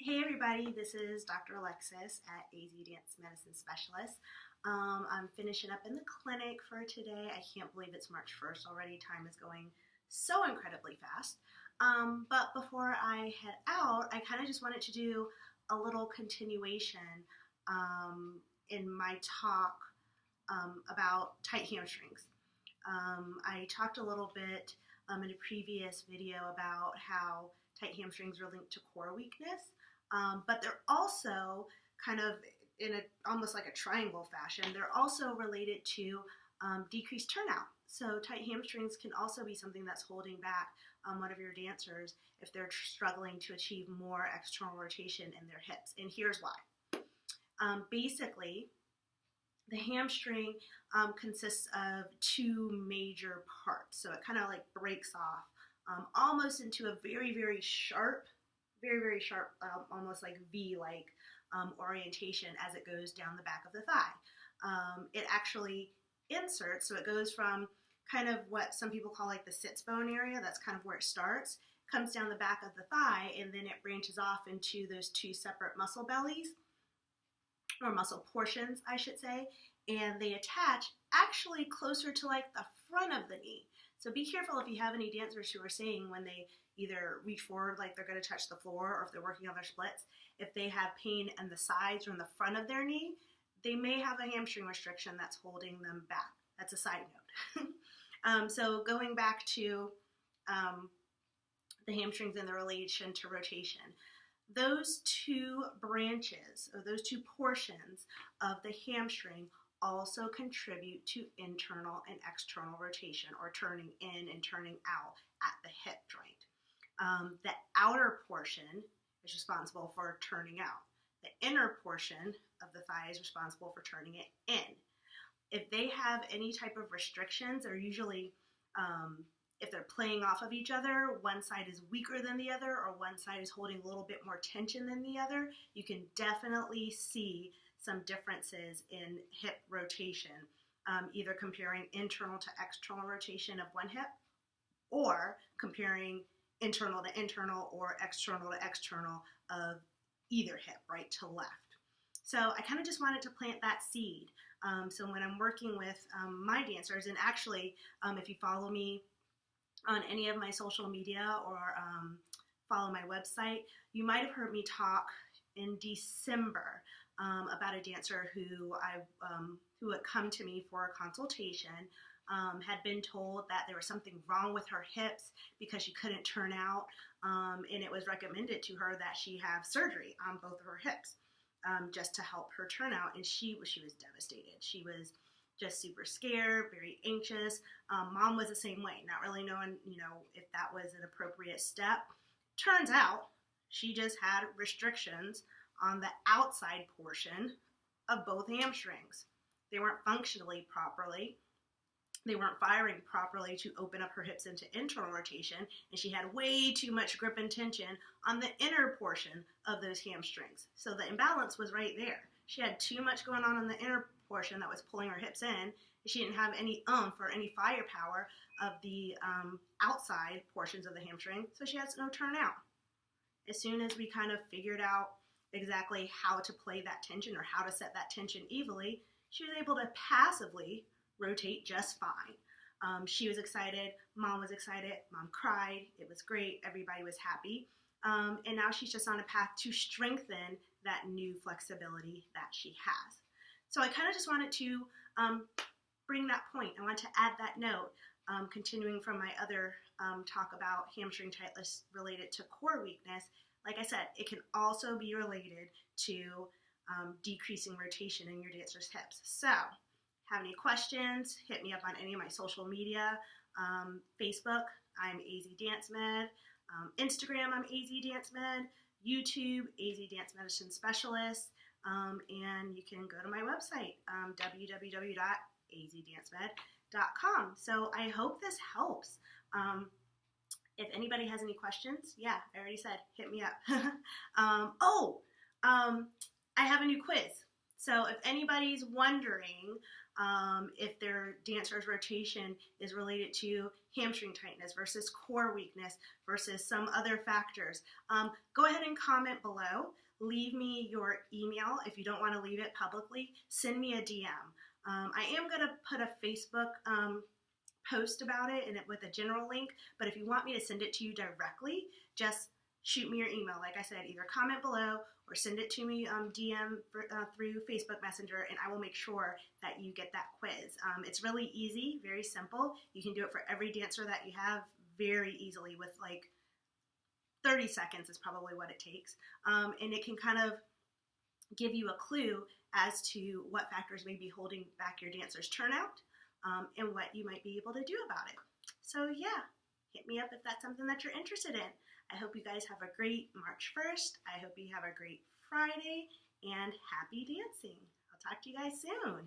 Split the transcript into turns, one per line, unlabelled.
Hey everybody, this is Dr. Alexis at AZ Dance Medicine Specialist. I'm finishing up in the clinic for today. I can't believe it's March 1st already. Time is going so incredibly fast. But before I head out, I kind of just wanted to do a little continuation in my talk about tight hamstrings. I talked a little bit in a previous video about how tight hamstrings are linked to core weakness. But they're also kind of in almost like a triangle fashion. They're also related to decreased turnout. So tight hamstrings can also be something that's holding back one of your dancers if they're struggling to achieve more external rotation in their hips. And here's why. Basically, the hamstring consists of two major parts. So it kind of like breaks off almost into a very, very sharp, almost like V-like orientation as it goes down the back of the thigh. It actually inserts, so it goes from kind of what some people call like the sits bone area, that's kind of where it starts, comes down the back of the thigh, and then it branches off into those two separate muscle bellies, or muscle portions, I should say, and they attach actually closer to like the front of the knee. So be careful if you have any dancers who are saying when they either reach forward like they're going to touch the floor, or if they're working on their splits, if they have pain in the sides or in the front of their knee, they may have a hamstring restriction that's holding them back. That's a side note. So going back to the hamstrings and the relation to rotation, those two branches, or those two portions of the hamstring also contribute to internal and external rotation, or turning in and turning out at the hip joint. The outer portion is responsible for turning out. The inner portion of the thigh is responsible for turning it in. If they have any type of restrictions, they're usually, if they're playing off of each other, one side is weaker than the other, or one side is holding a little bit more tension than the other, you can definitely see some differences in hip rotation, either comparing internal to external rotation of one hip, or comparing internal to internal or external to external of either hip, right to left. So I kind of just wanted to plant that seed. So when I'm working with my dancers, and actually if you follow me on any of my social media or follow my website, you might have heard me talk in December about a dancer who had come to me for a consultation, had been told that there was something wrong with her hips because she couldn't turn out, and it was recommended to her that she have surgery on both of her hips just to help her turn out, and she was devastated. She was just super scared, very anxious. Mom was the same way, not really knowing, if that was an appropriate step. Turns out she just had restrictions on the outside portion of both hamstrings. They weren't functionally properly. They weren't firing properly to open up her hips into internal rotation, and she had way too much grip and tension on the inner portion of those hamstrings. So the imbalance was right there. She had too much going on in the inner portion that was pulling her hips in, and she didn't have any oomph or any firepower of the outside portions of the hamstring, so she has no turnout. As soon as we kind of figured out exactly how to play that tension, or how to set that tension evenly, she was able to passively rotate just fine. She was excited, mom was excited, mom cried, it was great, everybody was happy. And now she's just on a path to strengthen that new flexibility that she has. So I kind of just wanted to bring that point. I want to add that note, continuing from my other talk about hamstring tightness related to core weakness. Like I said, it can also be related to decreasing rotation in your dancer's hips. So, have any questions, hit me up on any of my social media. Facebook, I'm AZ Dance Med. Instagram, I'm AZ Dance Med. YouTube, AZ Dance Medicine Specialist. And you can go to my website, www.azdancemed.com. So I hope this helps. If anybody has any questions, yeah, I already said, hit me up. I have a new quiz. So if anybody's wondering if their dancer's rotation is related to hamstring tightness versus core weakness versus some other factors, go ahead and comment below. Leave me your email. If you don't want to leave it publicly, send me a DM. I am going to put a Facebook post about it and with a general link, but if you want me to send it to you directly, just shoot me your email. Like I said, either comment below or send it to me DM through Facebook Messenger, and I will make sure that you get that quiz. It's really easy, very simple. You can do it for every dancer that you have very easily with like 30 seconds is probably what it takes. And it can kind of give you a clue as to what factors may be holding back your dancer's turnout and what you might be able to do about it. So yeah, hit me up if that's something that you're interested in. I hope you guys have a great March 1st. I hope you have a great Friday and happy dancing. I'll talk to you guys soon.